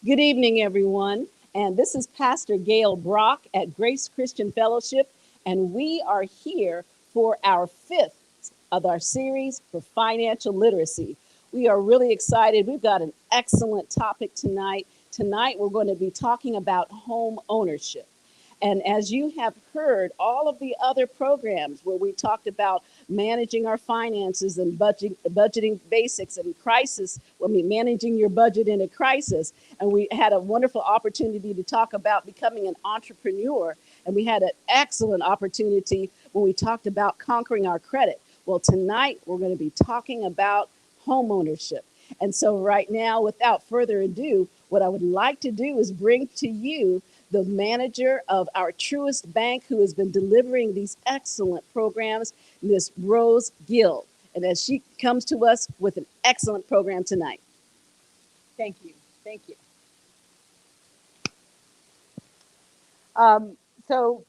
Good evening, everyone. And this is Pastor Gail Brock at Grace Christian Fellowship, and we are here for our fifth of our series for financial literacy. We are really excited. We've got an excellent topic tonight. Tonight, we're going to be talking about home ownership. And as you have heard, all of the other programs where we talked about managing our finances and budgeting basics and crisis, managing your budget in a crisis. And we had a wonderful opportunity to talk about becoming an entrepreneur. And we had an excellent opportunity when we talked about conquering our credit. Well, tonight we're going to be talking about home ownership. And so, right now, without further ado, what I would like to do is bring to you the manager of our Truist Bank, who has been delivering these excellent programs, Miss Rose Gill. And as she comes to us with an excellent program tonight. Thank you. Thank you. So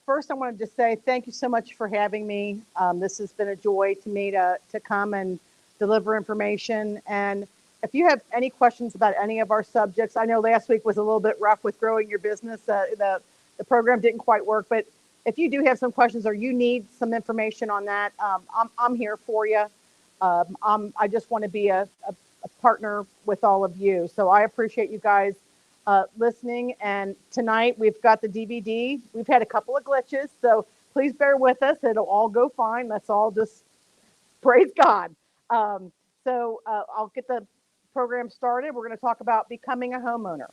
first, I wanted to say thank you so much for having me. This has been a joy to me to come and deliver information. And if you have any questions about any of our subjects, I know last week was a little bit rough with growing your business. The program didn't quite work, but if you do have some questions or you need some information on that, I'm here for you. I just want to be a partner with all of you. So I appreciate you guys listening. And tonight we've got the DVD. We've had a couple of glitches, so please bear with us. It'll all go fine. Let's all just praise God. I'll get the program started. We're going to talk about becoming a homeowner.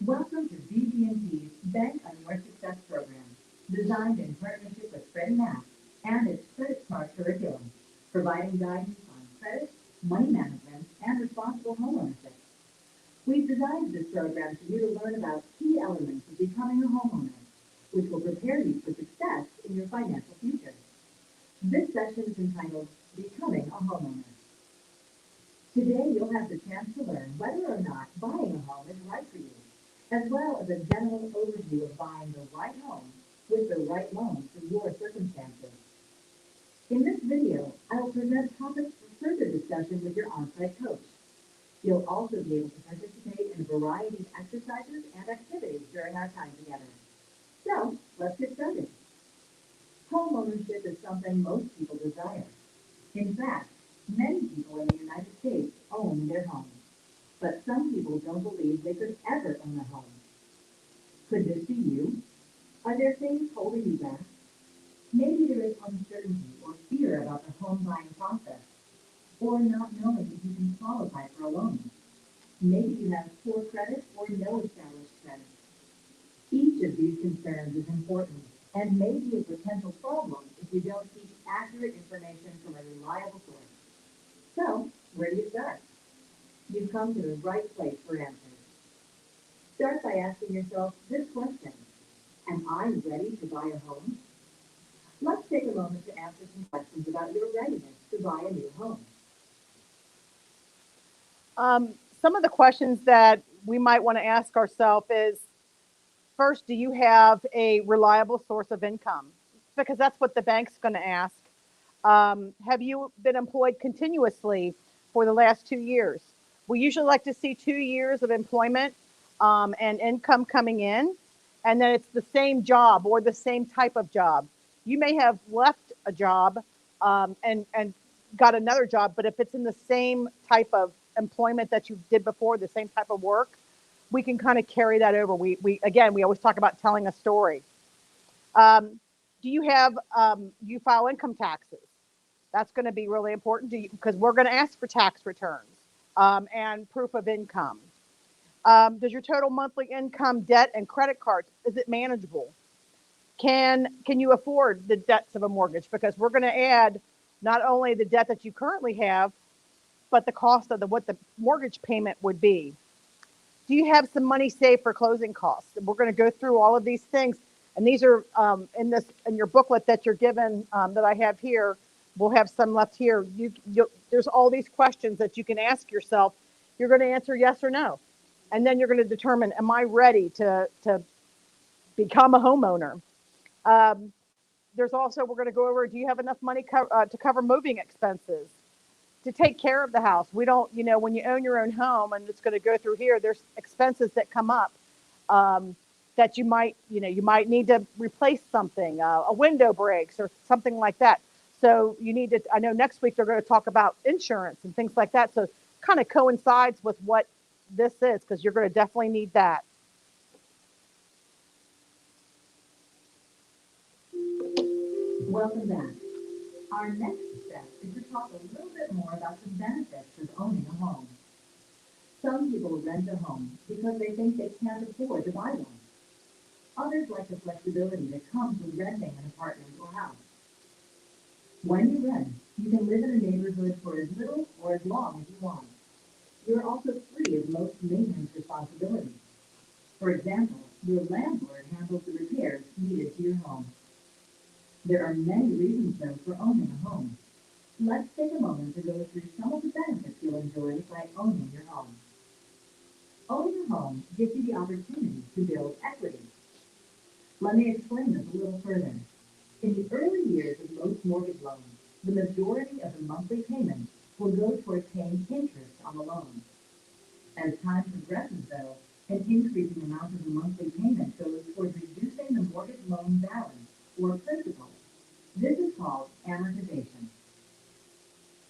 Welcome to BB&T's Bank on Your Success program, designed in partnership with Freddie Mac and its Credit Smart curriculum, providing guidance on credit, money management, and responsible homeownership. We've designed this program for you to learn about key elements of becoming a homeowner, which will prepare you for success in your financial future. This session is entitled Becoming a Homeowner. Today, you'll have the chance to learn whether or not buying a home is right for you, as well as a general overview of buying the right home with the right loan for your circumstances. In this video, I will present topics for further discussion with your on-site coach. You'll also be able to participate in a variety of exercises and activities during our time together. So, let's get started. Home ownership is something most people desire. In fact, many people in the United States own their homes, but some people don't believe they could ever own a home. Could this be you? Are there things holding you back? Maybe there is uncertainty or fear about the home buying process, or not knowing if you can qualify for a loan. Maybe you have poor credit or no established credit. Each of these concerns is important and may be a potential problem if you don't seek accurate information from a reliable source. So, where do you start? You've come to the right place for answers. Start by asking yourself this question: am I ready to buy a home? Let's take a moment to answer some questions about your readiness to buy a new home. Some of the questions that we might want to ask ourselves is, first, do you have a reliable source of income? Because that's what the bank's going to ask. Have you been employed continuously for the last 2 years? We usually like to see 2 years of employment and income coming in, and then it's the same job or the same type of job. You may have left a job and got another job, but if it's in the same type of employment that you did before, the same type of work, we can kind of carry that over. We always talk about telling a story. Do you file income taxes? That's going to be really important because we're going to ask for tax returns and proof of income. Does your total monthly income, debt, and credit cards, is it manageable? Can you afford the debts of a mortgage? Because we're going to add not only the debt that you currently have, but the cost of what the mortgage payment would be. Do you have some money saved for closing costs? And we're going to go through all of these things, and these are in your booklet that you're given that I have here. We'll have some left here. There's all these questions that you can ask yourself. You're going to answer yes or no, and then you're going to determine: am I ready to become a homeowner? Um, there's also, we're going to go over, do you have enough money to cover moving expenses, to take care of the house? We don't, when you own your own home and it's going to go through here, there's expenses that come up, um, that you might need to replace something, a window breaks or something like that. So you need to, I know next week they're going to talk about insurance and things like that. So kind of coincides with what this is, because you're going to definitely need that. Welcome back. Our next step is to talk a little bit more about the benefits of owning a home. Some people rent a home because they think they can't afford to buy one. Others like the flexibility that comes with renting an apartment or house. When you rent, you can live in a neighborhood for as little or as long as you want. You're also free of most maintenance responsibilities. For example, your landlord handles the repairs needed to your home. There are many reasons, though, for owning a home. Let's take a moment to go through some of the benefits you'll enjoy by owning your home. Owning a home gives you the opportunity to build equity. Let me explain this a little further. In the early years of most mortgage loans, the majority of the monthly payments will go towards paying interest on the loan. As time progresses, though, an increasing amount of the monthly payment goes towards reducing the mortgage loan balance, or principal. This is called amortization.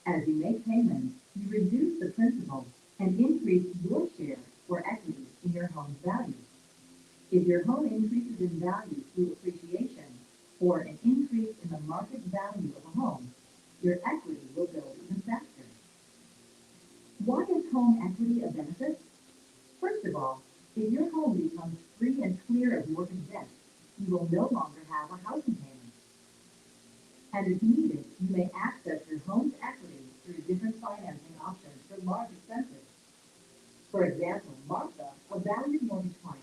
As you make payments, you reduce the principal and increase your share or equity in your home's value. If your home increases in value through appreciation or an increase in the market value of a home, your equity will build even faster. Why is home equity a benefit? First of all, if your home becomes free and clear of mortgage debt, you will no longer have a housing payment. And if needed, you may access your home's equity through different financing options for large expenses. For example, Martha, a valued mortgage client,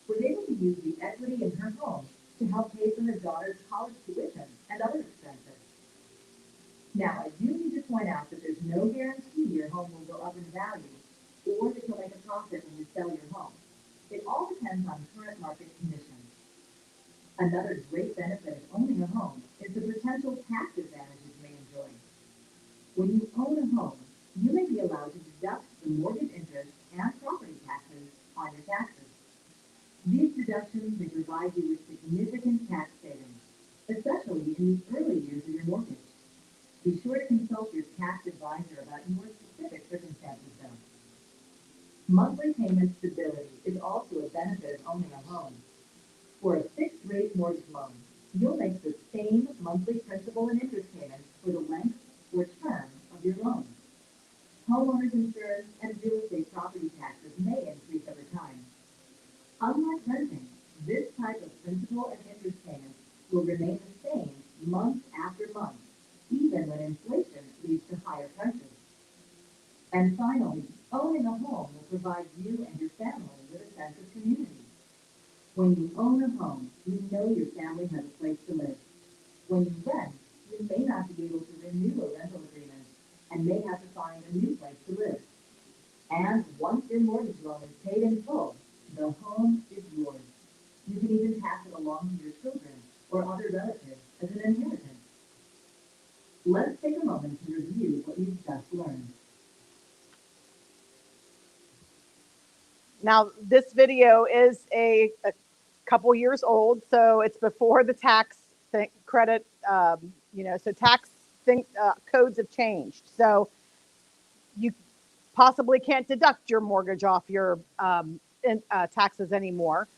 was able to use the equity in her home to help pay for her daughter's college tuition and other expenses. Now, I do need to point out that there's no guarantee your home will go up in value or that you'll make a profit when you sell your home. It all depends on current market conditions. Another great benefit of owning a home is the potential tax advantages you may enjoy. When you own a home, you may be allowed to deduct the mortgage interest and property taxes on your taxes. These deductions may provide you with significant tax savings, especially in the early years of your mortgage. Be sure to consult your tax advisor about your specific circumstances, though. Monthly payment stability is also a benefit of owning a home. For a fixed-rate mortgage loan, you'll make the same monthly principal and interest payments for the length or term of your loan. Homeowners insurance and real estate property taxes may increase over time. Unlike renting, this type of principal and interest payments will remain the same month after month, even when inflation leads to higher prices. And finally, owning a home will provide you and your family with a sense of community. When you own a home, you know your family has a place to live. When you rent, you may not be able to renew a rental agreement and may have to find a new place to live. And once your mortgage loan is paid in full, the home is yours. You can even pass it along to your children or other relatives as an inheritance. Let's take a moment to review what you've just learned. Now, this video is a couple years old, so it's before the tax credit, so tax codes have changed. So you possibly can't deduct your mortgage off your taxes anymore.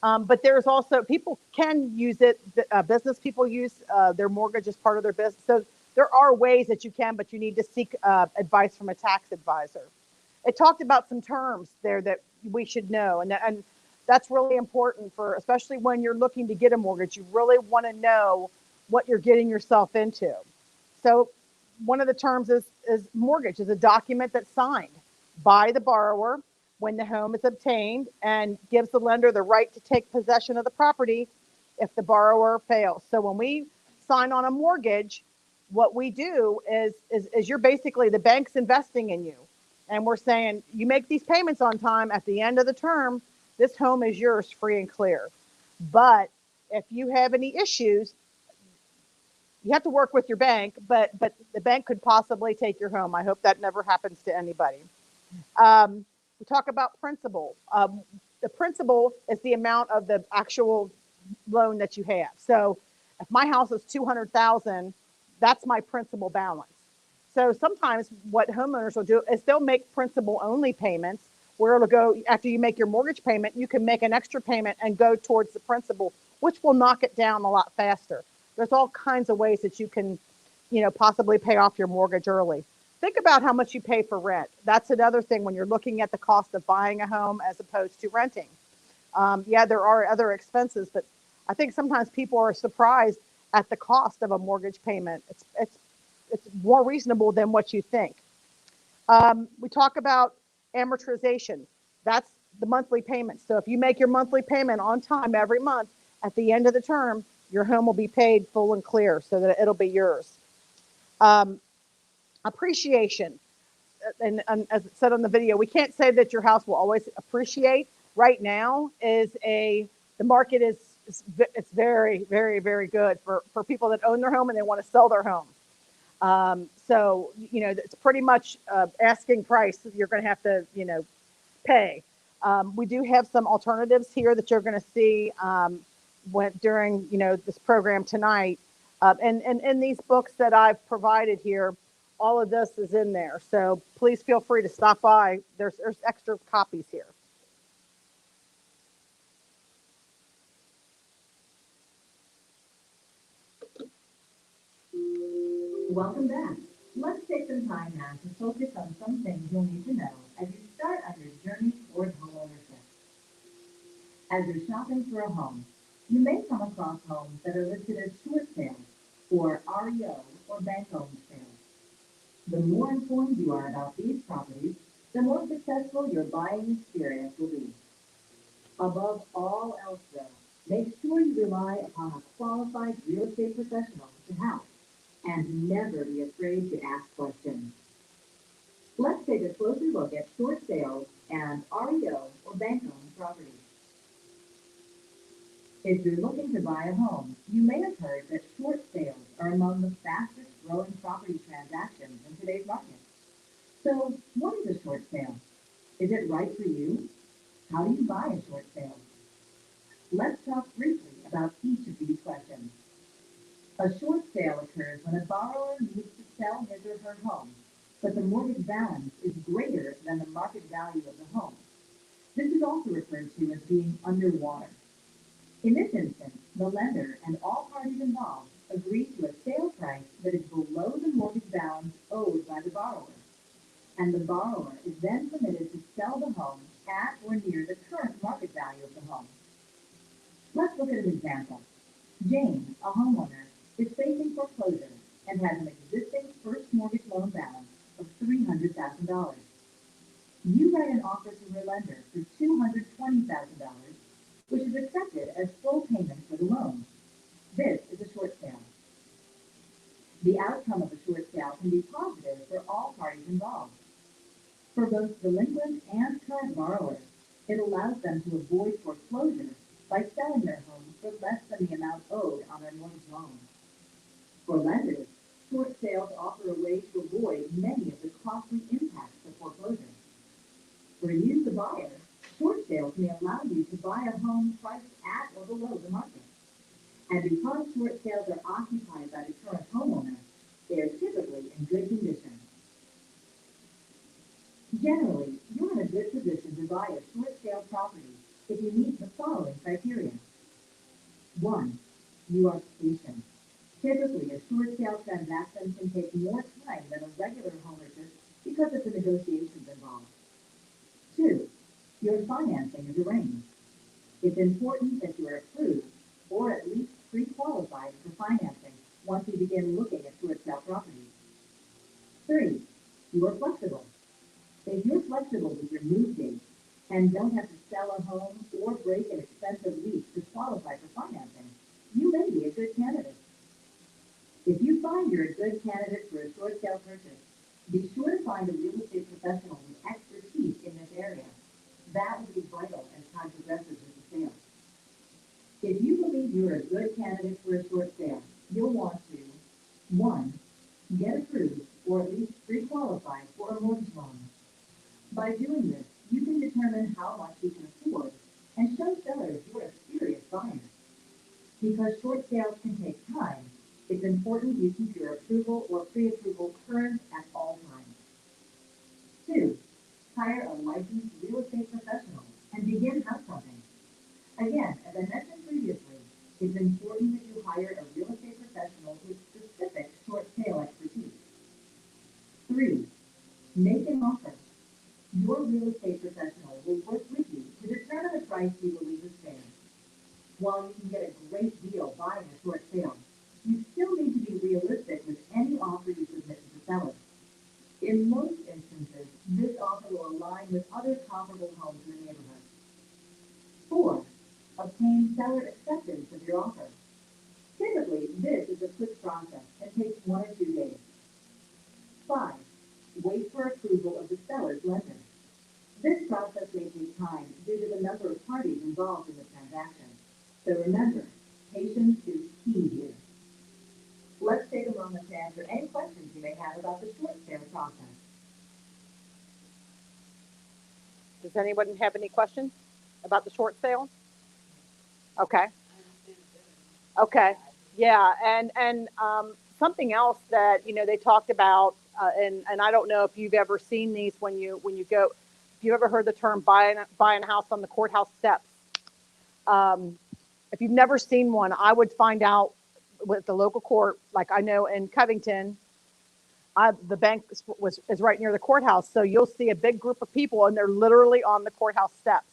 But there's also, people can use it, business people use their mortgage as part of their business. So there are ways that you can, but you need to seek advice from a tax advisor. It talked about some terms there that we should know, and that's really important for, especially when you're looking to get a mortgage. You really want to know what you're getting yourself into. So one of the terms is mortgage is a document that's signed by the borrower when the home is obtained and gives the lender the right to take possession of the property if the borrower fails. So when we sign on a mortgage, what we do is you're basically, the bank's investing in you. And we're saying, you make these payments on time, at the end of the term, this home is yours free and clear. But If you have any issues, you have to work with your bank, but the bank could possibly take your home. I hope that never happens to anybody. We talk about principal. The principal is the amount of the actual loan that you have. So if my house is 200,000, that's my principal balance. So sometimes what homeowners will do is they'll make principal only payments where it'll go after you make your mortgage payment, you can make an extra payment and go towards the principal, which will knock it down a lot faster. There's all kinds of ways that you can, possibly pay off your mortgage early. Think about how much you pay for rent. That's another thing when you're looking at the cost of buying a home as opposed to renting. Yeah, there are other expenses, but I think sometimes people are surprised at the cost of a mortgage payment. It's more reasonable than what you think. We talk about amortization. That's the monthly payment. So if you make your monthly payment on time every month, at the end of the term, your home will be paid full and clear so that it'll be yours. Um, Appreciation. And as it said on the video, we can't say that your house will always appreciate. Right now the market is it's very, very, very good for people that own their home and they want to sell their home. So, it's pretty much asking price you're going to have to, pay. We do have some alternatives here that you're going to see during, this program tonight. And in these books that I've provided here, all of this is in there. So please feel free to stop by. There's extra copies here. Welcome back. Let's take some time now to focus on some things you'll need to know as you start on your journey toward homeownership. As you're shopping for a home, you may come across homes that are listed as short sales, or REO, or bank-owned sales. The more informed you are about these properties, the more successful your buying experience will be. Above all else, though, make sure you rely upon a qualified real estate professional to help, and never be afraid to ask questions. Let's take a closer look at short sales and REO, or bank-owned properties. If you're looking to buy a home, you may have heard that short sales are among the fastest growing property transactions in today's market. So, what is a short sale? Is it right for you? How do you buy a short sale? Let's talk briefly about each of these questions. A short sale occurs when a borrower needs to sell his or her home, but the mortgage balance is greater than the market value of the home. This is also referred to as being underwater. In this instance, the lender and all parties involved agree to a sale price that is below the mortgage balance owed by the borrower, and the borrower is then permitted to sell the home at or near the current market value of the home. Let's look at an example. Jane, a homeowner, is facing foreclosure and has an existing first mortgage loan balance of $300,000. You write an offer to her lender for $220,000, which is accepted as full payment for the loan. This is a short sale. The outcome of a short sale can be positive for all parties involved. For both delinquent and current borrowers, it allows them to avoid foreclosure by selling their home for less than the amount owed on their mortgage loan. For lenders, short sales offer a way to avoid many of the costly impacts of foreclosure. For you, the buyer, short sales may allow you to buy a home priced at or below the market. And because short sales are occupied by the current homeowner, they are typically in good condition. Generally, you're in a good position to buy a short sale property if you meet the following criteria. 1. You are patient. Typically, a short sale transaction can take more time than a regular home purchase because of the negotiations involved. 2. Your financing is arranged. It's important that you are approved or at least pre-qualified for financing once you begin looking at short sale properties. 3. You are flexible. If you're flexible with your move date and don't have to sell a home or break an expensive lease to qualify for financing, you may be a good candidate. If you find you're a good candidate for a short sale purchase, be sure to find a real estate professional with expertise in this area. That will be vital as time progresses with the sale. If you believe you're a get approved or at least pre-qualify for a mortgage loan. By doing this, you can determine how much you can afford and show sellers you're a serious buyer. Because short sales can take time, it's important you keep your approval or pre-approval current at all times. 2. Hire a licensed real estate professional and begin house hunting. Again, as I mentioned previously, it's important that you hire a real estate professional with specific short sale expertise. 3. Make an offer. Your real estate professional will work with you to determine a price you believe is fair. While you can get a great deal buying a short sale, you still need to be realistic with any offer you submit to the seller. In most instances, this offer will align with other comparable homes in the neighborhood. 4. Obtain seller acceptance of your offer. Typically, this is a quick process and takes 1 or 2 days. 5. Wait for approval of the seller's lender. This process may take time due to the number of parties involved in the transaction. So remember, patience is key here. Let's take a moment to answer any questions you may have about the short sale process. Does anyone have any questions about the short sale? Okay. Okay. Yeah. And something else that, they talked about, and I don't know if you've ever seen these when you go, if you've ever heard the term buying a house on the courthouse steps. If you've never seen one, I would find out with the local court, like I know in Covington, the bank is right near the courthouse. So you'll see a big group of people and they're literally on the courthouse steps.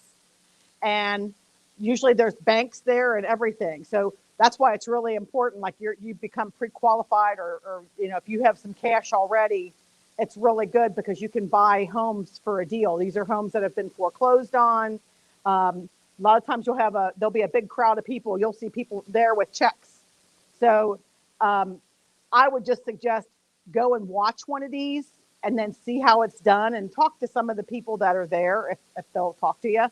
And usually there's banks there and everything. So that's why it's really important. Like you become pre-qualified or if you have some cash already, it's really good because you can buy homes for a deal. These are homes that have been foreclosed on. A lot of times there'll be a big crowd of people. You'll see people there with checks. So I would just suggest go and watch one of these and then see how it's done and talk to some of the people that are there if they'll talk to you.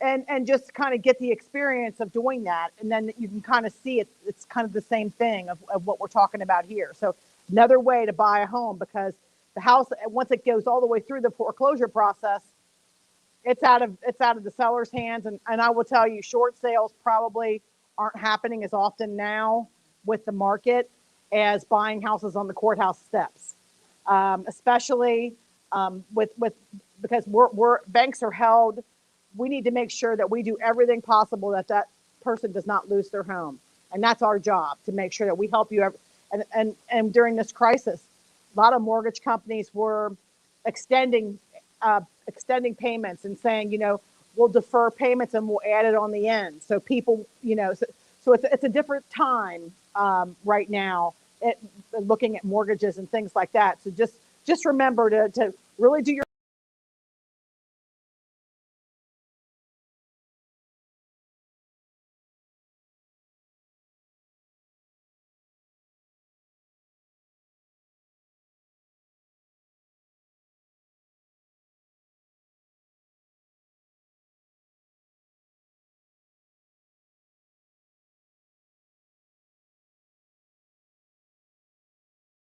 And just kind of get the experience of doing that. And then you can kind of see it's kind of the same thing of what we're talking about here. So another way to buy a home, because the house, once it goes all the way through the foreclosure process, it's out of the seller's hands. And I will tell you, short sales probably aren't happening as often now with the market as buying houses on the courthouse steps, especially with because we're banks are held. We need to make sure that we do everything possible that person does not lose their home, and that's our job to make sure that we help you. And during this crisis, a lot of mortgage companies were extending payments and saying, we'll defer payments and we'll add it on the end. So people, so it's a different time right now looking at mortgages and things like that. So just remember to really do your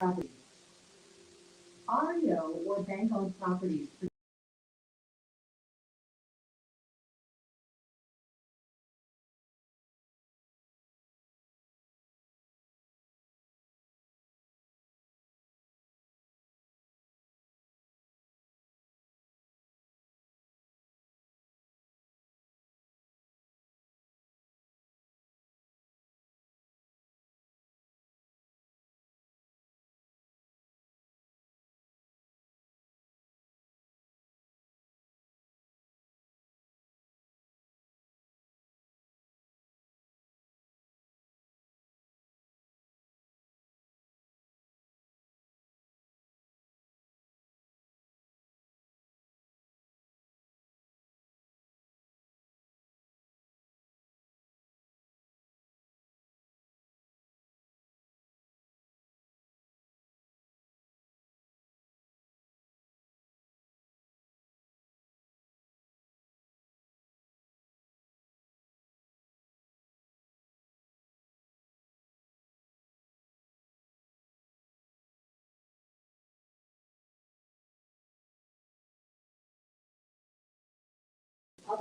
Properties. REO or bank-owned properties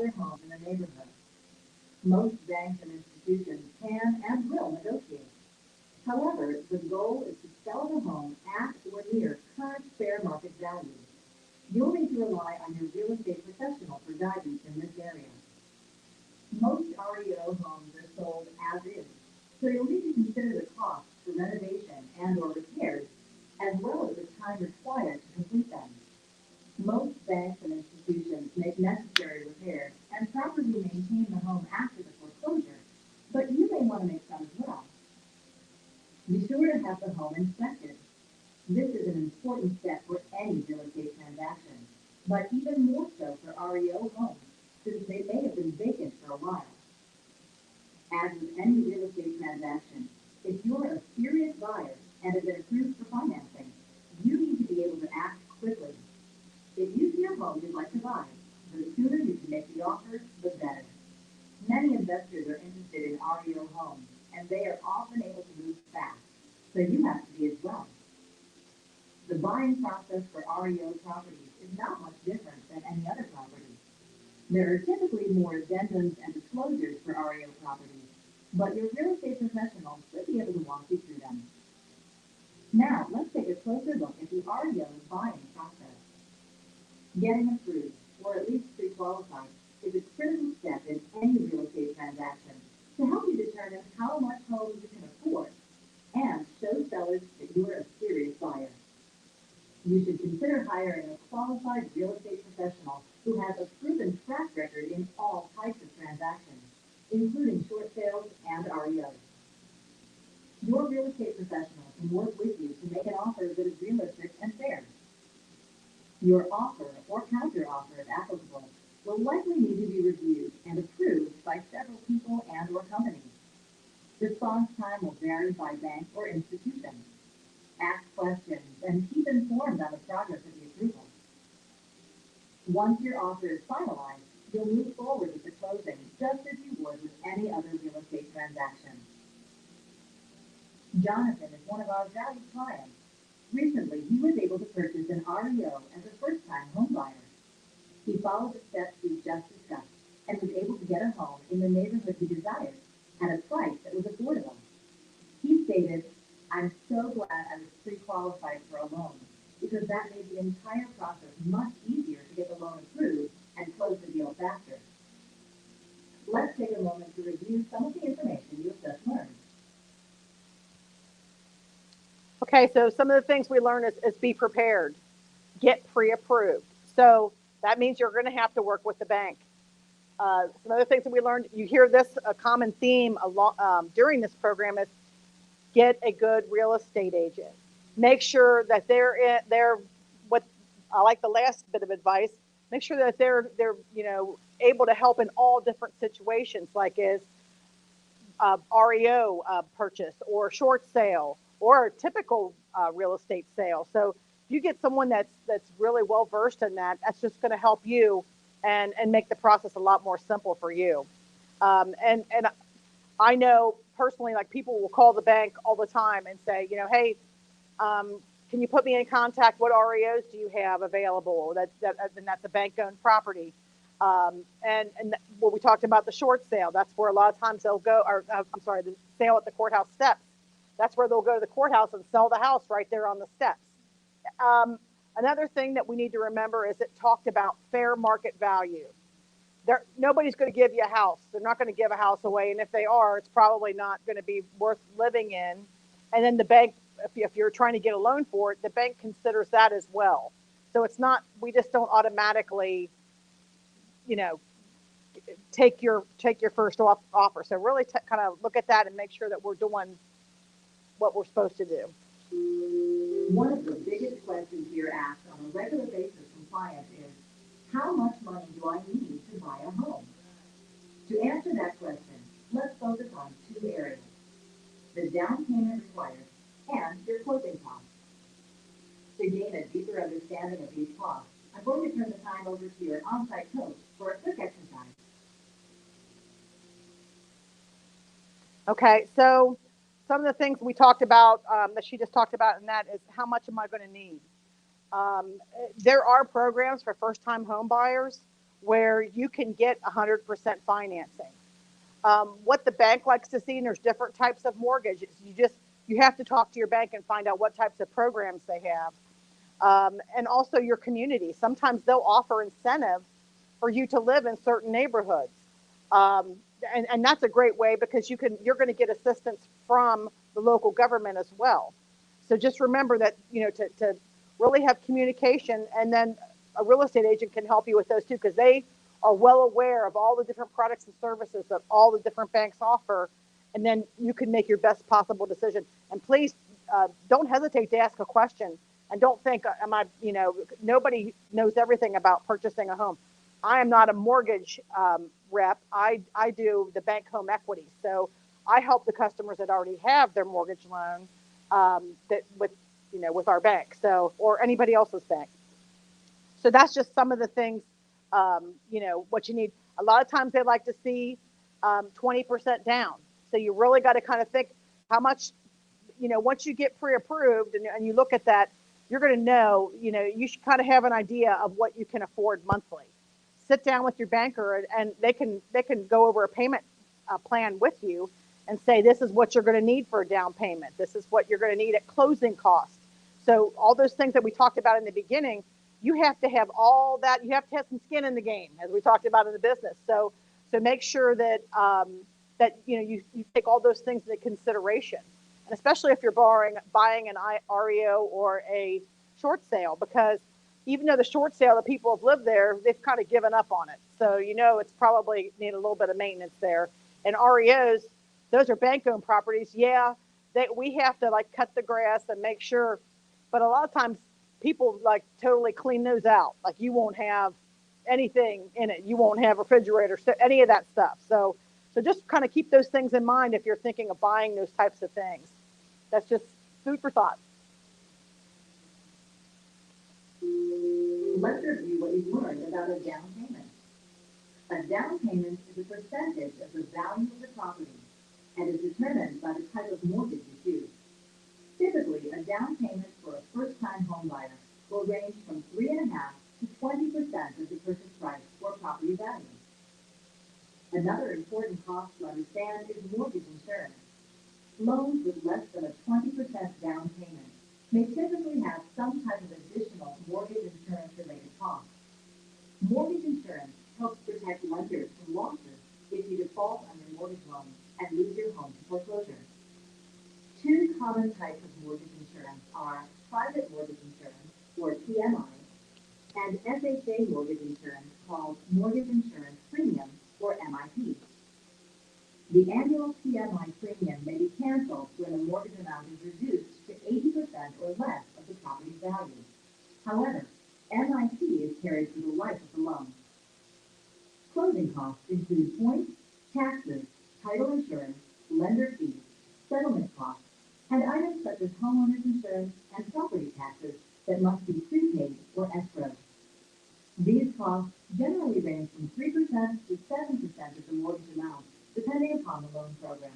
other home in the neighborhood. Most banks and institutions can and will negotiate. However, the goal is to sell the home at or near current fair market value. You'll need to rely on your real estate professional for guidance in this area. Most REO homes are sold as is, so you'll need to consider the cost for renovation and/or repairs, as well as the time required to complete them. Most banks and institutions make necessary repairs and properly maintain the home after the foreclosure, but you may want to make some as well. Be sure to have the home inspected. This is an important step for any real estate transaction, but even more so for REO homes, since they may have been vacant for a while. As with any real estate transaction, if you're a serious buyer and have been approved for financing, you need to be able to act quickly. If you see a home you'd like to buy, the sooner you can make the offer, the better. Many investors are interested in REO homes, and they are often able to move fast, so you have to be as well. The buying process for REO properties is not much different than any other property. There are typically more addendums and disclosures for REO properties, but your real estate professional should be able to walk you through them. Now, let's take a closer look at the REO buying process. Getting approved, or at least pre-qualified, is a critical step in any real estate transaction to help you determine how much home you can afford and show sellers that you are a serious buyer. You should consider hiring a qualified real estate professional who has a proven track record in all types of transactions, including short sales and REOs. Your real estate professional can work with you to make an offer that is realistic and fair. Your offer or counteroffer, if applicable, will likely need to be reviewed and approved by several people and/or companies. Response time will vary by bank or institution. Ask questions and keep informed on the progress of the approval. Once your offer is finalized, you'll move forward with the closing just as you would with any other real estate transaction. Jonathan is one of our valued clients. Recently, he was able to purchase an REO as a first-time homebuyer. He followed the steps we just discussed and was able to get a home in the neighborhood he desired at a price that was affordable. He stated, "I'm so glad I was pre-qualified for a loan because that made the entire process much easier to get the loan approved and close the deal faster." Let's take a moment to review some of the information you have just learned. Okay, so some of the things we learned is be prepared, get pre-approved. So that means you're going to have to work with the bank. Some other things that we learned, you hear this, a common theme during this program is get a good real estate agent. Make sure that they're what I like the last bit of advice. Make sure that they're able to help in all different situations, like is REO purchase or short sale or a typical real estate sale. So if you get someone that's really well versed in that, that's just going to help you and make the process a lot more simple for you. And I know personally, like people will call the bank all the time and say, hey, can you put me in contact? What REOs do you have available? And that's a bank-owned property. And what we talked about, the short sale, that's where a lot of times they'll go, or the sale at the courthouse steps. That's where they'll go to the courthouse and sell the house right there on the steps. Another thing that we need to remember is it talked about fair market value. Nobody's going to give you a house. They're not going to give a house away. And if they are, it's probably not going to be worth living in. And then the bank, if you're trying to get a loan for it, the bank considers that as well. So it's not, we just don't automatically, take your first offer. So really kind of look at that and make sure that we're doing what we're supposed to do. One of the biggest questions you're asked on a regular basis from clients is, how much money do I need to buy a home? To answer that question, let's focus on two areas: the down payment required and your closing costs. To gain a deeper understanding of these costs, I'm going to turn the time over to your on-site coach for a quick exercise. Okay, so some of the things we talked about that she just talked about, and that is how much am I going to need? There are programs for first-time home buyers where you can get 100% financing. What the bank likes to see, and there's different types of mortgages. You have to talk to your bank and find out what types of programs they have, and also your community. Sometimes they'll offer incentive for you to live in certain neighborhoods, um, and that's a great way because you're going to get assistance from the local government as well. So just remember that to really have communication, and then a real estate agent can help you with those too because they are well aware of all the different products and services that all the different banks offer, and then you can make your best possible decision. And please don't hesitate to ask a question, and don't think, am I, nobody knows everything about purchasing a home. I am not a mortgage rep. I do the bank home equity. So I help the customers that already have their mortgage loan that with our bank, so, or anybody else's bank. So that's just some of the things, what you need. A lot of times they like to see 20% down. So you really got to kind of think how much, once you get pre-approved and you look at that, you're going to know, you should kind of have an idea of what you can afford monthly. Sit down with your banker and they can go over a payment plan with you and say, this is what you're going to need for a down payment. This is what you're going to need at closing costs. So all those things that we talked about in the beginning, you have to have all that. You have to have some skin in the game, as we talked about in the business. So make sure that you take all those things into consideration, and especially if you're buying an REO or a short sale, because even though the short sale, the people have lived there, they've kind of given up on it. So it's probably need a little bit of maintenance there. And REOs, those are bank-owned properties. Yeah, we have to like cut the grass and make sure, but a lot of times people like totally clean those out. Like you won't have anything in it. You won't have refrigerator, so any of that stuff. So just kind of keep those things in mind if you're thinking of buying those types of things. That's just food for thought. Let's review what you've learned about a down payment. A down payment is a percentage of the value of the property and is determined by the type of mortgage you choose. Typically, a down payment for a first-time home buyer will range from 3.5% to 20% of the purchase price or property value. Another important cost to understand is mortgage insurance. Loans with less than a 20% down payment may typically have some type of additional mortgage insurance-related costs. Mortgage insurance helps protect lenders from losses if you default on your mortgage loan and lose your home to foreclosure. Two common types of mortgage insurance are private mortgage insurance, or PMI, and FHA mortgage insurance called mortgage insurance premium, or MIP. The annual PMI premium may be canceled when the mortgage amount is reduced to 80% or less of the property's value. However, MIP is carried through the life of the loan. Closing costs include points, taxes, title insurance, lender fees, settlement costs, and items such as homeowners insurance and property taxes that must be prepaid or escrowed. These costs generally range from 3% to 7% of the mortgage amount, depending upon the loan program.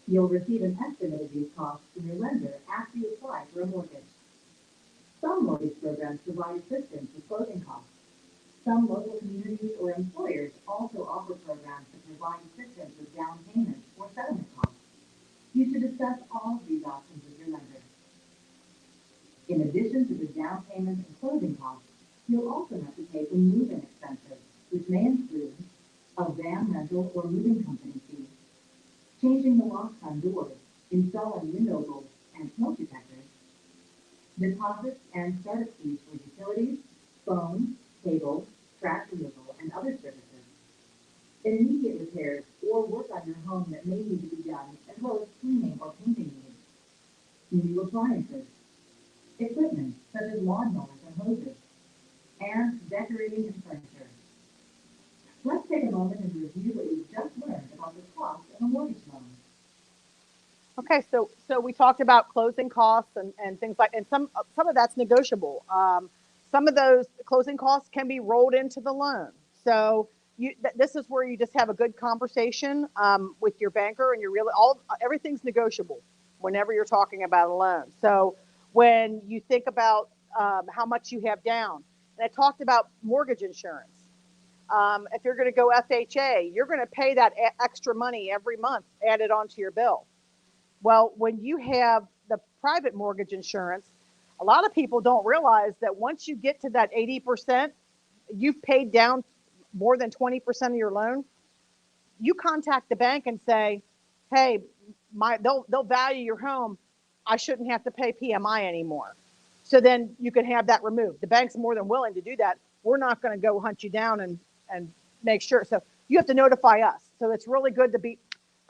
You'll receive an estimate of these costs from your lender after you apply for a mortgage. Some mortgage programs provide assistance with closing costs. Some local communities or employers also offer programs that provide assistance with down payments or settlement costs. You should discuss all of these options with your lender. In addition to the down payment and closing costs, you'll also have to pay for move-in expenses, which may include a van rental or moving company fee, changing the locks on doors, installing window bolts and smoke detectors, deposits and startup fees for utilities, phones, cable, trash removal, and other services, immediate repairs or work on your home that may need to be done, as well as cleaning or painting needs, new appliances, equipment such as lawnmowers and hoses, and decorating and furniture. Let's take a moment and review what we've just learned about the cost of a mortgage loan. Okay, so we talked about closing costs and things like, and some of that's negotiable. Some of those closing costs can be rolled into the loan. So this is where you just have a good conversation with your banker, and everything's negotiable whenever you're talking about a loan. So when you think about how much you have down, and I talked about mortgage insurance. If you're going to go FHA, you're going to pay that extra money every month added onto your bill. Well, when you have the private mortgage insurance, a lot of people don't realize that once you get to that 80%, you've paid down more than 20% of your loan. You contact the bank and say, "Hey, they'll value your home. I shouldn't have to pay PMI anymore." So then you can have that removed. The bank's more than willing to do that. We're not going to go hunt you down and make sure. So you have to notify us. So it's really good to be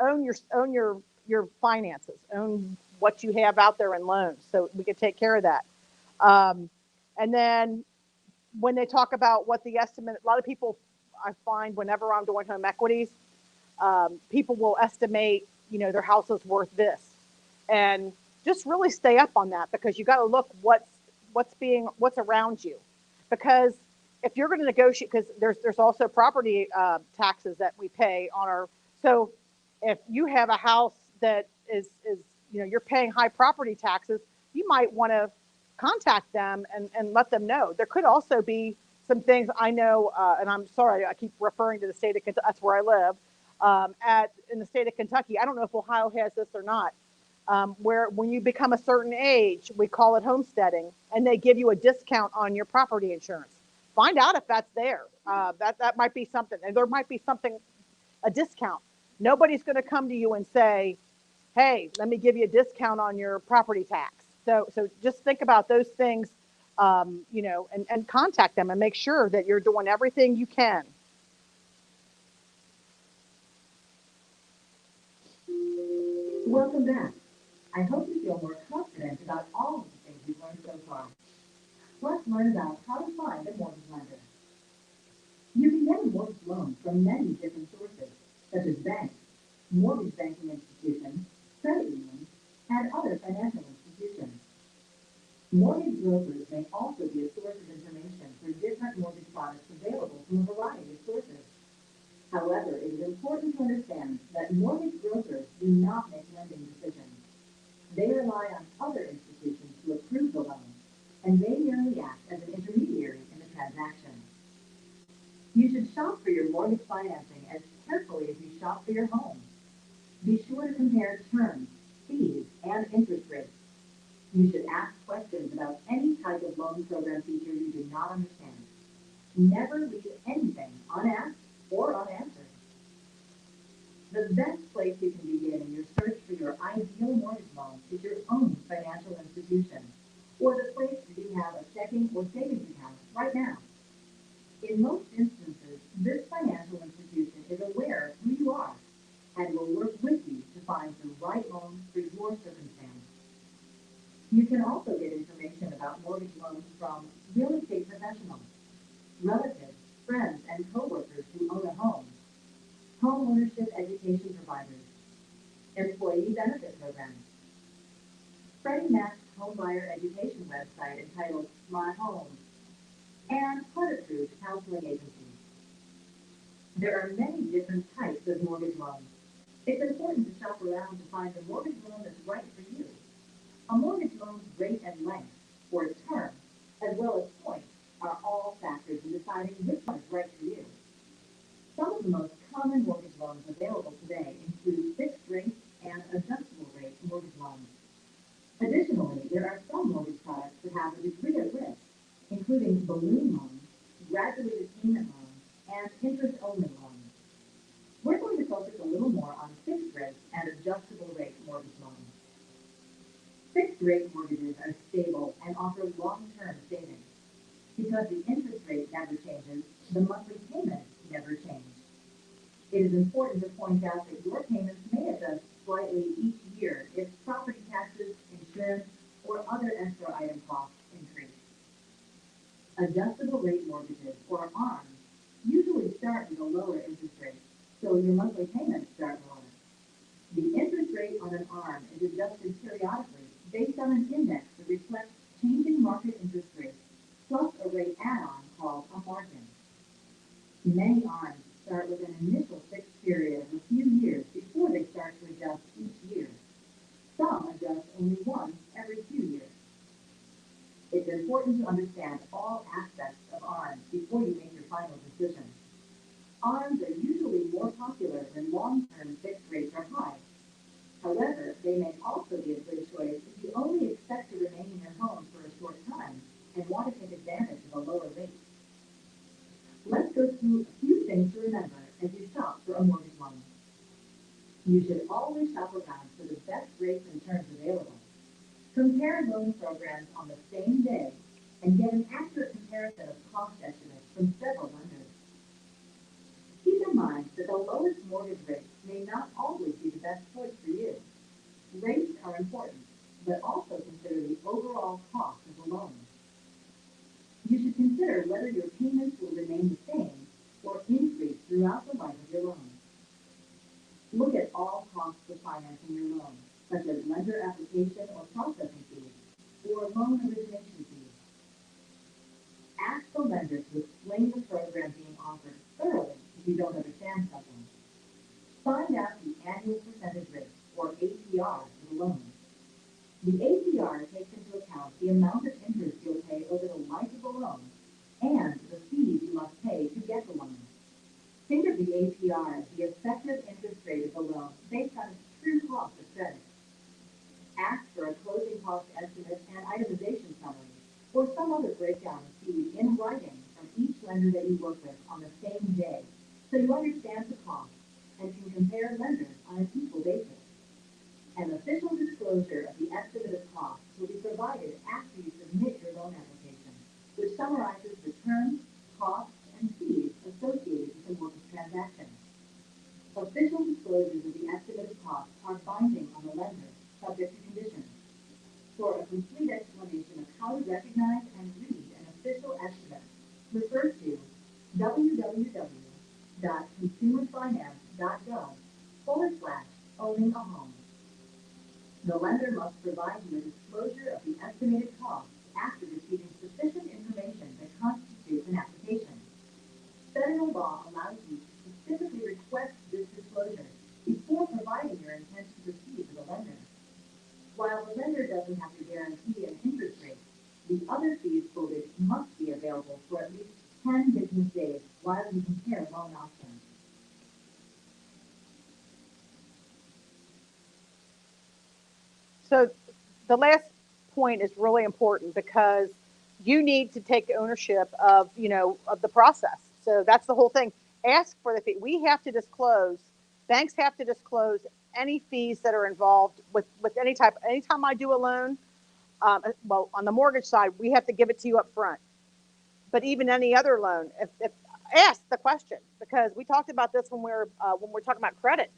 own your finances, own what you have out there in loans, so we can take care of that. And then when they talk about what the estimate, a lot of people I find whenever I'm doing home equities, people will estimate, their house is worth this, and just really stay up on that, because you got to look what's around you, because if you're going to negotiate, because there's also property taxes that we pay on our. So if you have a house that is you're paying high property taxes, you might want to contact them and let them know. There could also be some things I know, and I'm sorry, I keep referring to the state of Kentucky. That's where I live. In the state of Kentucky, I don't know if Ohio has this or not, where when you become a certain age, we call it homesteading, and they give you a discount on your property insurance. Find out if that's there. That might be something, and there might be something, a discount. Nobody's going to come to you and say, "Hey, let me give you a discount on your property tax." So just think about those things, and contact them and make sure that you're doing everything you can. Welcome back. I hope you feel more confident about all of the things you've learned so far. Let's learn about how to find a mortgage lender. You can get a mortgage loan from many different sources, such as banks, mortgage banking institutions, credit unions, and other financial institutions. Mortgage brokers may also be a source of information for different mortgage products available from a variety of sources. However, it is important to understand that mortgage brokers do not make lending decisions. They rely on other institutions to approve the loan, and they merely act as an intermediary in the transaction. You should shop for your mortgage financing as carefully as you shop for your home. Be sure to compare terms, fees, and interest rates. You should ask questions about any type of loan program feature you do not understand. Never leave anything unasked or unanswered. The best place you can begin in your search for your ideal mortgage loan is your own financial institution, or the place where you have a checking or savings account right now. In most instances, this financial institution is aware of who you are and will work with you to find the right loan for your circumstance. You can also get information about mortgage loans from real estate professionals, relatives, friends, and coworkers who own a home, home ownership education providers, employee benefit programs, Freddie Mac's homebuyer education website entitled My Home, and credit-approved counseling agencies. There are many different types of mortgage loans. It's important to shop around to find the mortgage loan that's right for you. A mortgage loan's rate and length, or term, as well as points, are all factors in deciding which one is right for you. Some of the most common mortgage loans available today include fixed rate and adjustable rate mortgage loans. Additionally, there are some mortgage products that have a degree of risk, including balloon loans, graduated payment loans, and interest-only loans. We're going to focus a little more on fixed rate and adjustable rate mortgage loans. Fixed rate mortgages are stable and offer long-term savings. Because the interest rate never changes, the monthly payments never change. It is important to point out that your payments may adjust slightly each year if property taxes, insurance, or other extra item costs increase. Adjustable rate mortgages, or ARMs, usually start with a lower interest rate, so your monthly payments start lower. The interest rate on an ARM is adjusted periodically based on an index that reflects changing market interest rates, plus a rate add-on called a margin. Many ARMs start with an initial fixed period of a few years before they start to adjust each year. Some adjust only once every few years. It's important to understand all aspects of ARMs before you make your final decision. ARMs are usually more popular when long-term fixed rates are high. However, they may also be a good choice if you only expect to remain in your home for a short time and want to take advantage of a lower rate. Let's go through a few things to remember as you shop for a mortgage loan. You should always shop around for the best rates and terms available. Compare loan programs on the same day and get an accurate comparison of cost estimates from several lenders. Keep in mind that the lowest mortgage rate may not always be the best choice for you. Rates are important, but also consider the overall cost of the loan. You should consider whether your payments will remain the same or increase throughout the life of your loan. Look at all costs of financing your loan, such as lender application or processing fees, or loan origination fees. Ask the lender to explain the program being offered thoroughly if you don't understand something. Find out the annual percentage rate, or APR, for the loan. The APR takes into account the amount of interest you'll pay over the life of the loan and the fees you must pay to get the loan. Think of the APR as the effective interest rate of the loan based on its true cost of credit. Ask for a closing cost estimate and itemization summary, or some other breakdown of fees in writing from each lender that you work with on the same day, so you understand the cost and can compare lenders on an equal basis. An official disclosure of the estimate of costs will be provided after you submit your loan application, which summarizes the terms, costs, and fees associated with the mortgage transaction. Official disclosures of the estimate of costs are binding on the lender, subject to conditions. For a complete explanation of how to recognize and read an official estimate, refer to www.consumerfinance.gov/owning a home. The lender must provide you a disclosure of the estimated costs after receiving sufficient information that constitutes an application. Federal law allows you to specifically request this disclosure before providing your intent to proceed to the lender. While the lender doesn't have to guarantee an interest rate, the other fees quoted must be available for at least 10 business days while you compare loan options. So the last point is really important because you need to take ownership of, of the process. So that's the whole thing. Ask for the fee. We have to disclose, banks have to disclose any fees that are involved with anytime I do a loan, well, on the mortgage side, we have to give it to you up front. But even any other loan, if ask the question, because we talked about this when we're talking about credit.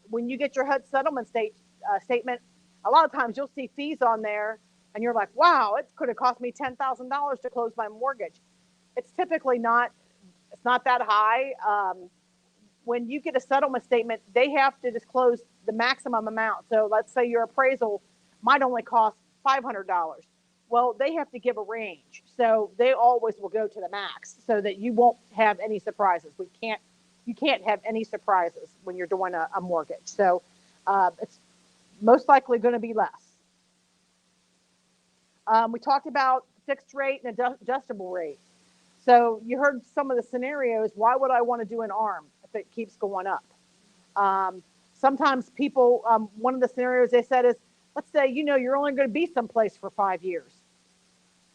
When you get your HUD settlement statement, a lot of times you'll see fees on there, and you're like, "Wow, it could have cost me $10,000 to close my mortgage." It's typically not. It's not that high. When you get a settlement statement, they have to disclose the maximum amount. So let's say your appraisal might only cost $500. Well, they have to give a range. So they always will go to the max so that you won't have any surprises. You can't have any surprises when you're doing a mortgage. So it's most likely going to be less. We talked about fixed rate and adjustable rate. So you heard some of the scenarios. Why would I want to do an ARM if it keeps going up? Sometimes people, one of the scenarios they said is, let's say, you're only going to be someplace for 5 years.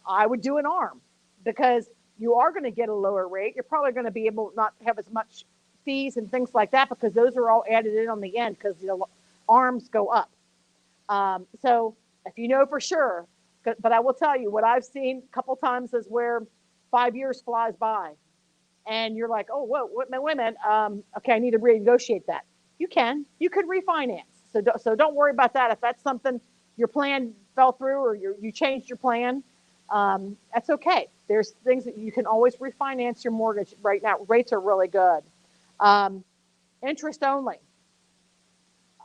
I would do an ARM because you are going to get a lower rate. You're probably going to be able not have as much fees and things like that because those are all added in on the end because ARMs go up. So if you know for sure, but I will tell you what I've seen a couple times is where 5 years flies by and you're like, oh, whoa, wait a minute. Okay, I need to renegotiate that. You could refinance. So don't worry about that. If that's something your plan fell through or you changed your plan, that's okay. There's things that you can always refinance your mortgage right now. Rates are really good. Um, Interest only.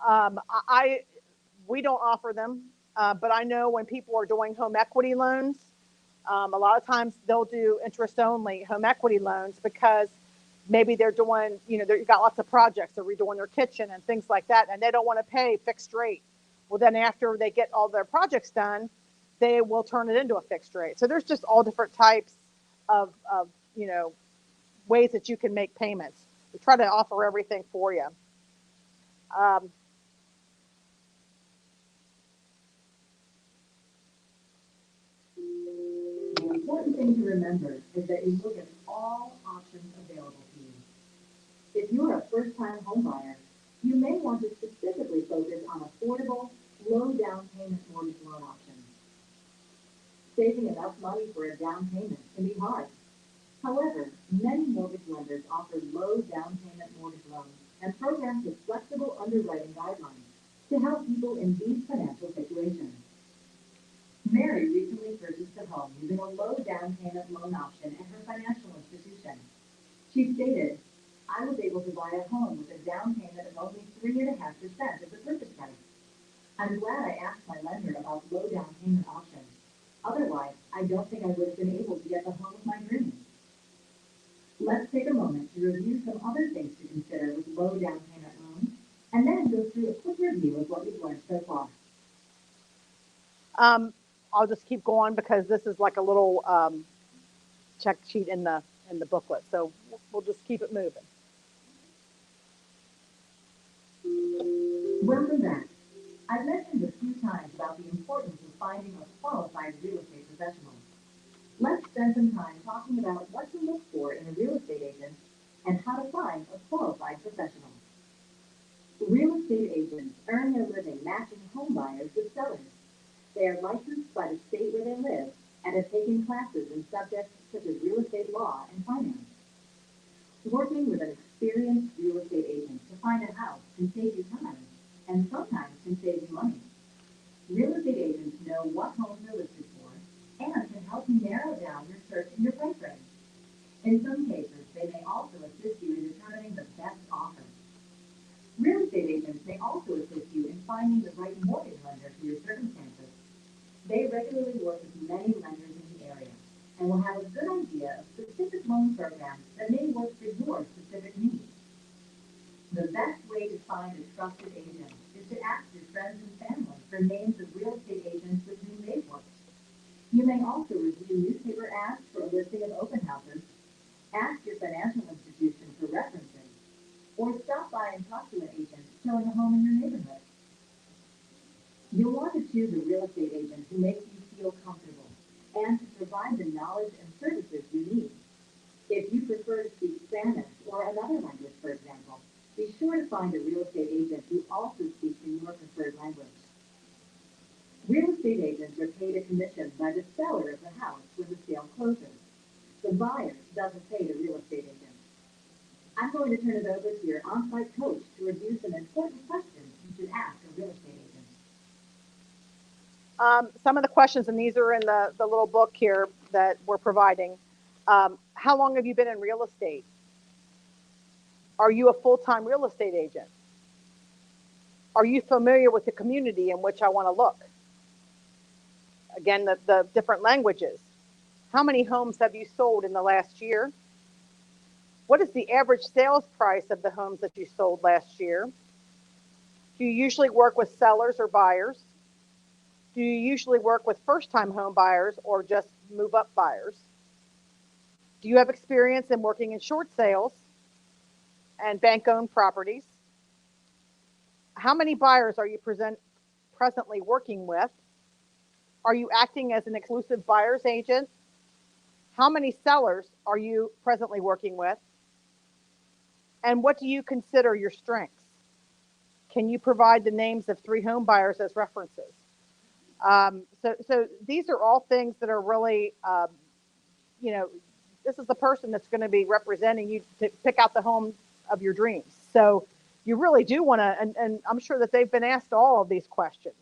I we don't offer them, but I know when people are doing home equity loans, a lot of times they'll do interest only home equity loans because maybe they're doing, they've got lots of projects, they're redoing their kitchen and things like that, and they don't want to pay fixed rate. Well, then after they get all their projects done, they will turn it into a fixed rate. So there's just all different types of ways that you can make payments. We try to offer everything for you. Um, The important thing to remember is that you look at all options available to you. If you're a first-time homebuyer, you may want to specifically focus on affordable, low down payment mortgage loan options. Saving enough money for a down payment can be hard. However, many mortgage lenders offer low down payment mortgage loans and programs with flexible underwriting guidelines to help people in these financial situations. Mary recently purchased a home using a low down payment loan option at her financial institution. She stated, "I was able to buy a home with a down payment of only 3.5% of the purchase price. I'm glad I asked my lender about low down payment options. Otherwise, I don't think I would have been able to get the home of my dreams." Let's take a moment to review some other things to consider with low down payment loans, and then go through a quick review of what we've learned so far. um, I'll just keep going because this is like a little check sheet in the booklet. So we'll just keep it moving. Welcome back. I've mentioned a few times about the importance of finding a qualified real estate professional. Let's spend some time talking about what to look for in a real estate agent and how to find a qualified professional. Real estate agents earn their living matching home buyers with sellers. They are licensed by the state where they live and have taken classes in subjects such as real estate law and finance. Working with an experienced real estate agent to find a house can save you time and sometimes can save you money. Real estate agents know what homes are listed for and can help you narrow down your search and your price range. In some cases, they may also assist you in determining the best offer. Real estate agents may also assist you in finding the right mortgage lender for your circumstances. They regularly work with many lenders in the area and will have a good idea of specific loan programs that may work for your specific needs. The best way to find a trusted agent is to ask your friends and family for names of real estate agents with whom they've worked. You may also review newspaper ads for a listing of open houses, ask your financial institution for references, or stop by and talk to an agent showing a home in your neighborhood. You'll want to choose a real estate agent who makes you feel comfortable and to provide the knowledge and services you need. If you prefer to speak Spanish or another language, for example, be sure to find a real estate agent who also speaks in your preferred language. Real estate agents are paid a commission by the seller of the house when the sale closes. The buyer doesn't pay the real estate agent. I'm going to turn it over to your on-site coach to review some important questions you should ask a real estate agent. Some of the questions, and these are in the little book here that we're providing. How long have you been in real estate? Are you a full-time real estate agent? Are you familiar with the community in which I want to look? Again, the different languages. How many homes have you sold in the last year? What is the average sales price of the homes that you sold last year? Do you usually work with sellers or buyers? Do you usually work with first-time home buyers or just move-up buyers? Do you have experience in working in short sales and bank-owned properties? How many buyers are you presently working with? Are you acting as an exclusive buyer's agent? How many sellers are you presently working with? And what do you consider your strengths? Can you provide the names of 3 home buyers as references? So these are all things that are really, this is the person that's going to be representing you to pick out the home of your dreams. So you really do want to, and I'm sure that they've been asked all of these questions.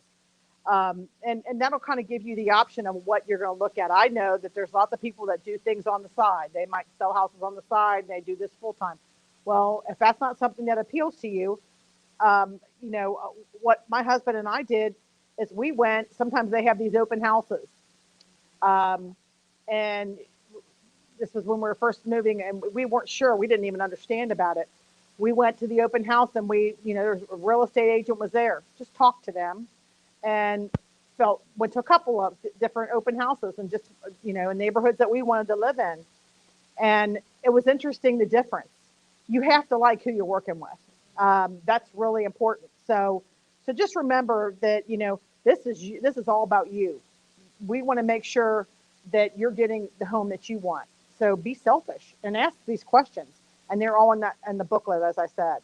And that'll kind of give you the option of what you're going to look at. I know that there's lots of people that do things on the side. They might sell houses on the side and they do this full time. Well, if that's not something that appeals to you, what my husband and I did is we went, sometimes they have these open houses. Um, and this was when we were first moving and we weren't sure. We didn't even understand about it. We went to the open house and there's a real estate agent was there. Just talked to them and went to a couple of different open houses and just, in neighborhoods that we wanted to live in. And it was interesting, the difference. You have to like who you're working with. That's really important. So just remember that, this is all about you. We want to make sure that you're getting the home that you want. So be selfish and ask these questions. And they're all in the booklet, as I said.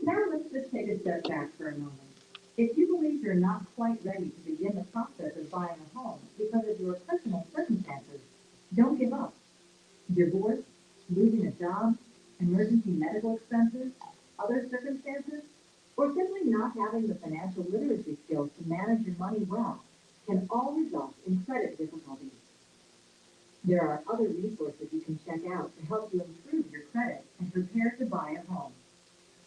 Now let's just take a step back for a moment. If you believe you're not quite ready to begin the process of buying a home because of your personal circumstances, don't give up. Divorce, losing a job, emergency medical expenses, other circumstances, or simply not having the financial literacy skills to manage your money well can all result in credit difficulties. There are other resources you can check out to help you improve your credit and prepare to buy a home.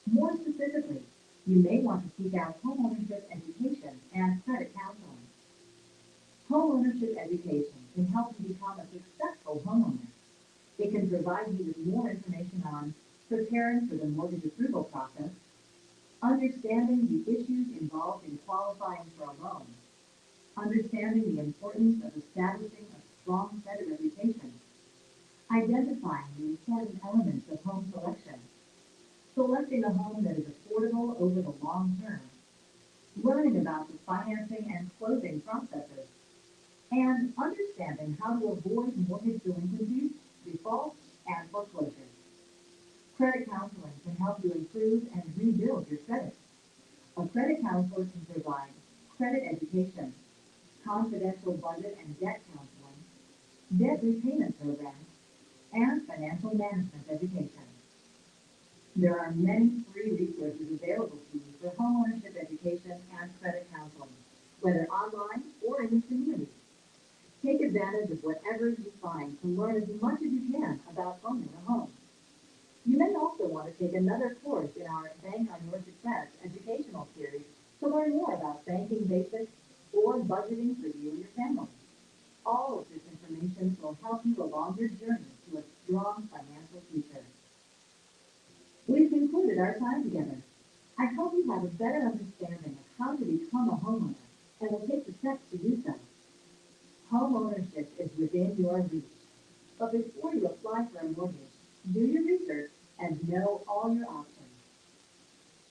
More specifically, you may want to seek out homeownership education and credit counseling. Homeownership education can help you become a successful homeowner. It can provide you with more information on preparing for the mortgage approval process, understanding the issues involved in qualifying for a loan, understanding the importance of establishing a strong credit reputation, identifying the important elements of home selection, selecting a home that is affordable over the long term, learning about the financing and closing processes, and understanding how to avoid mortgage delinquencies, defaults, and foreclosures. Credit counseling can help you improve and rebuild your credit. A credit counselor can provide credit education, confidential budget and debt counseling, debt repayment programs, and financial management education. There are many free resources available to you for homeownership education and credit counseling, whether online or in the community. Take advantage of whatever you find to learn as much as you can about owning a home. You may also want to take another course in our Bank on Your Success educational series to learn more about banking basics or budgeting for you and your family. All of this information will help you along your journey to a strong financial future. We've concluded our time together. I hope you have a better understanding of how to become a homeowner and will take the steps to do so. Homeownership is within your reach. But before you apply for a mortgage, do your research and know all your options.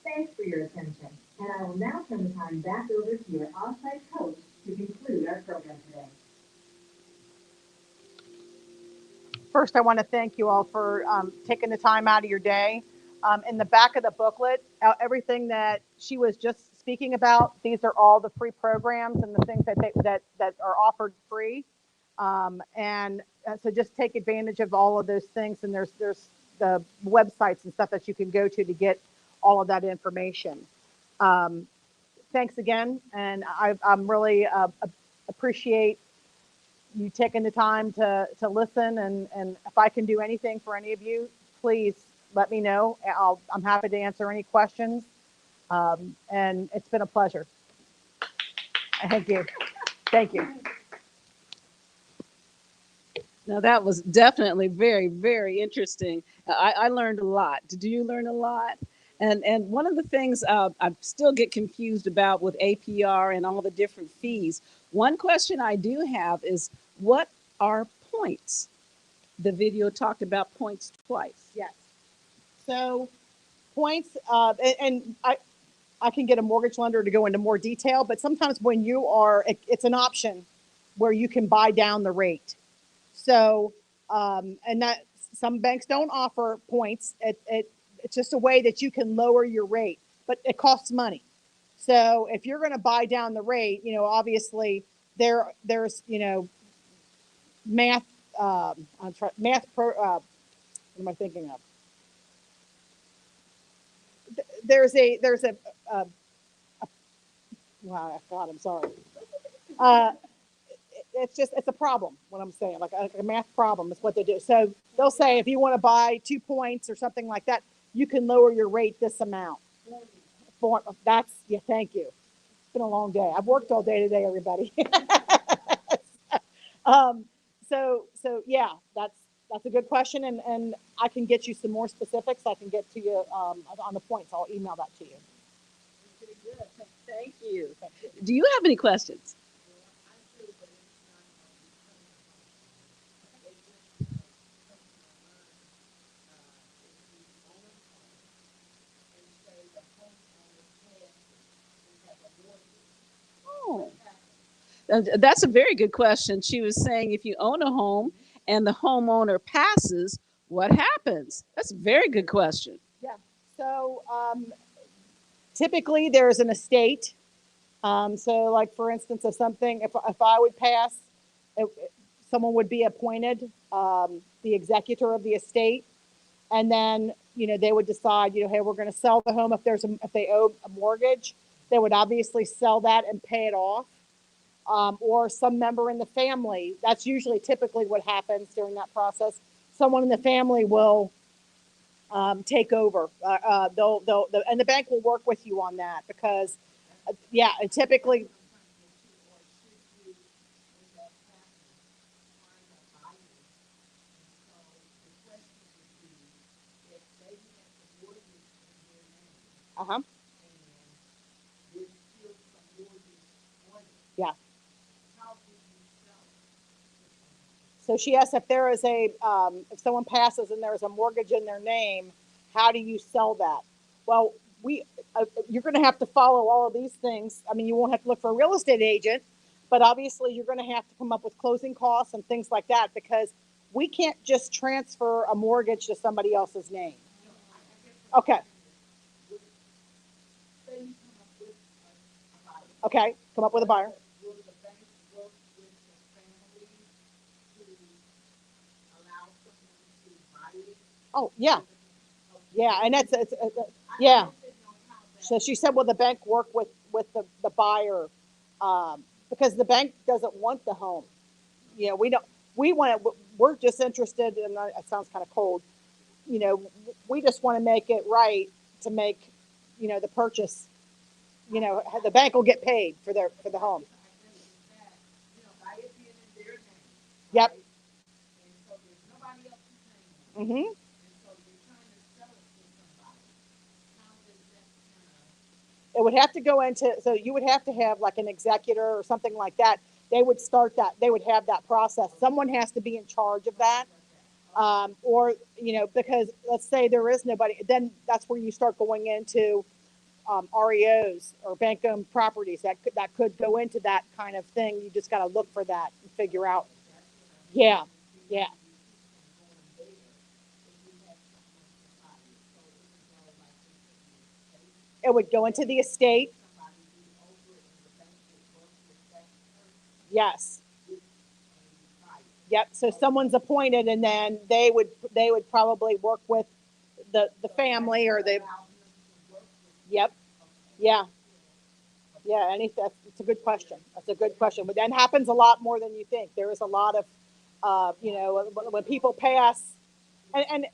Thanks for your attention, and I will now turn the time back over to your on-site coach to conclude our program today. First, I want to thank you all for taking the time out of your day. In the back of the booklet, everything that she was just speaking about, these are all the free programs and the things that are offered free. So just take advantage of all of those things. And there's the websites and stuff that you can go to get all of that information. Thanks again, and I'm really appreciate you taking the time to listen. And if I can do anything for any of you, please let me know. I'm happy to answer any questions. And it's been a pleasure. Thank you. Thank you. Now, that was definitely very, very interesting. I learned a lot. Did you learn a lot? And one of the things I still get confused about with APR and all the different fees, one question I do have is, what are points? The video talked about points twice. Yes. So points, and I can get a mortgage lender to go into more detail, but sometimes when it's an option where you can buy down the rate. So, and that some banks don't offer points. It's just a way that you can lower your rate, but it costs money. So if you're going to buy down the rate, obviously there's math. What am I thinking of? there's a wow, God, I'm sorry. Uh, it's a problem. What I'm saying, like a math problem, is what they do. So they'll say if you want to buy 2 points or something like that, you can lower your rate this amount. That's yeah. Thank you. It's been a long day. I've worked all day today, everybody. um, so yeah, that's a good question, and I can get you some more specifics. I can get to you on the points. I'll email that to you. Thank you. Do you have any questions? Oh, that's a very good question. She was saying if you own a home and the homeowner passes, what happens? That's a very good question. Yeah. So typically there's an estate. So like for instance, if I would pass, it, someone would be appointed the executor of the estate, and then they would decide hey, we're going to sell the home. If they owe a mortgage, they would obviously sell that and pay it off. Or some member in the family. That's usually typically what happens during that process. Someone in the family will take over. And the bank will work with you on that because, yeah, and typically, uh huh, yeah. So she asked if there is if someone passes and there is a mortgage in their name, how do you sell that? Well, you're going to have to follow all of these things. I mean, you won't have to look for a real estate agent, but obviously you're going to have to come up with closing costs and things like that because we can't just transfer a mortgage to somebody else's name. Okay. Okay. Come up with a buyer. Oh, yeah. Yeah. And yeah. So she said, will the bank work with the buyer? Because the bank doesn't want the home. We don't, we're just interested, and it sounds kind of cold, we just want to make it right to make, the purchase, the bank will get paid for the home. Yep. Mm-hmm. It would have to go into, so you would have to have like an executor or something like that. They would start that, they would have that process. Someone has to be in charge of that. Or, because let's say there is nobody, then that's where you start going into REOs or bank owned properties that could go into that kind of thing. You just got to look for that and figure out. Yeah. Yeah. It would go into the estate. Yes. Yep. So someone's appointed, and then they would probably work with the family or the. Yep. Yeah. Yeah. That's it's a good question. That's a good question. But that happens a lot more than you think. There is a lot of, when people pass, and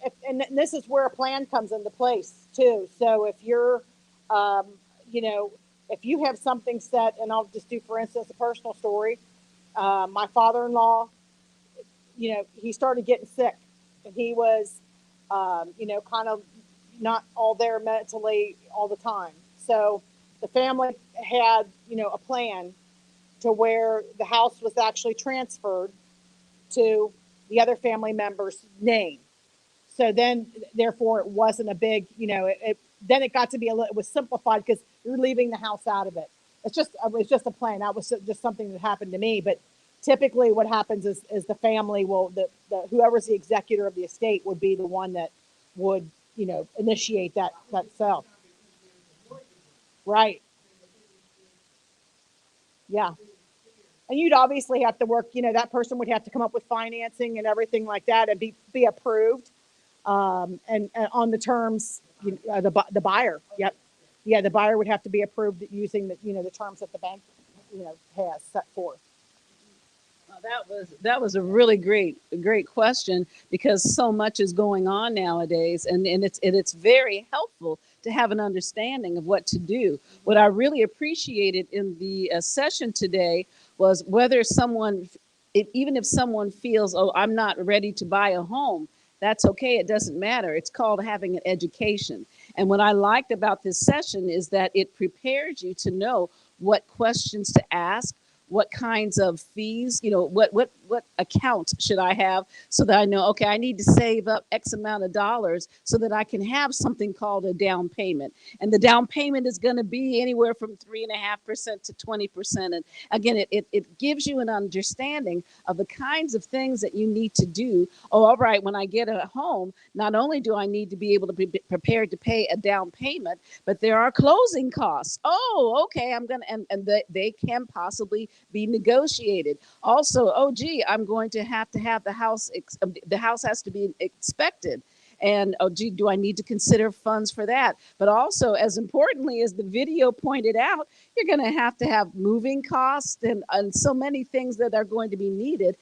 this is where a plan comes into place too. So if you're, um, you know, if you have something set, and I'll just do, for instance, a personal story. My father-in-law, he started getting sick, and he was, kind of not all there mentally all the time. So the family had, a plan to where the house was actually transferred to the other family member's name. So then, therefore, it wasn't a big, then it got to be it was simplified because you're leaving the house out of it. It was just a plan. That was just something that happened to me. But typically, what happens is the family will, whoever's the executor of the estate would be the one that would, initiate that sale. Right. Yeah. And you'd obviously have to work, that person would have to come up with financing and everything like that and be approved, and on the terms, the buyer. Yep. Yeah, the buyer would have to be approved using the, the terms that the bank, has set forth. That was a really great question, because so much is going on nowadays, and it's very helpful to have an understanding of what to do. What I really appreciated in the session today was whether someone, even if someone feels, oh, I'm not ready to buy a home, that's okay. It doesn't matter. It's called having an education. And what I liked about this session is that it prepares you to know what questions to ask, what kinds of fees, what accounts should I have, so that I know, okay, I need to save up X amount of dollars so that I can have something called a down payment. And the down payment is going to be anywhere from 3.5% to 20%. And again, it gives you an understanding of the kinds of things that you need to do. Oh, all right, when I get a home, not only do I need to be able to be prepared to pay a down payment, but there are closing costs. Oh, okay, and they can possibly be negotiated. Also, oh gee, I'm going to have the house has to be inspected. And oh gee, do I need to consider funds for that? But also, as importantly as the video pointed out, you're going to have moving costs and so many things that are going to be needed.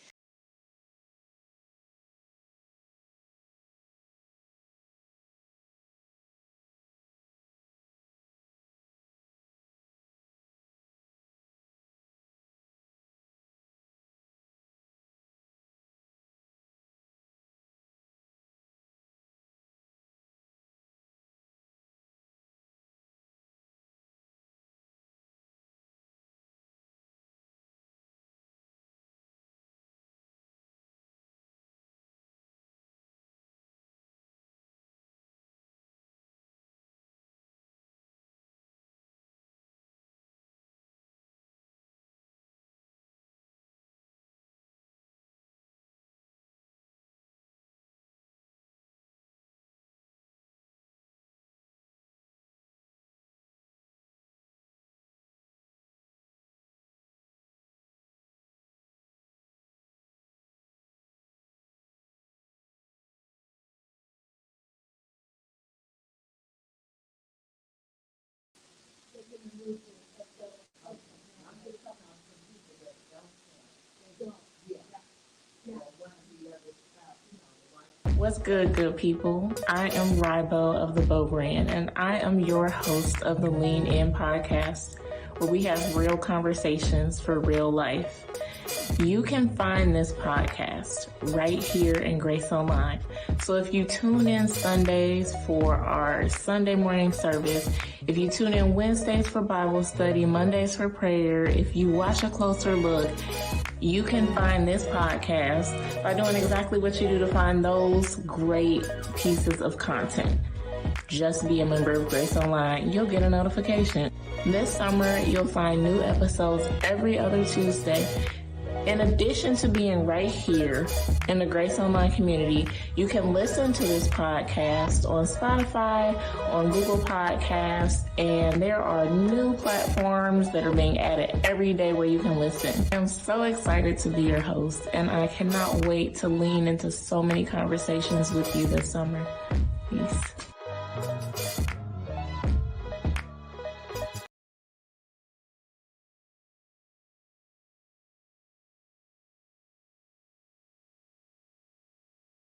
What's good people? I am Rybo of the Bow Brand, and I am your host of the Lean In podcast, where we have real conversations for real life. You can find this podcast right here in Grace Online. So if you tune in Sundays for our Sunday morning service, if you tune in Wednesdays for Bible study, Mondays for prayer, if you watch a closer look, you can find this podcast by doing exactly what you do to find those great pieces of content. Just be a member of Grace Online. You'll get a notification. This summer, you'll find new episodes every other Tuesday. In addition to being right here in the Grace Online community, you can listen to this podcast on Spotify, on Google Podcasts, and there are new platforms that are being added every day where you can listen. I'm so excited to be your host, and I cannot wait to lean into so many conversations with you this summer. Peace.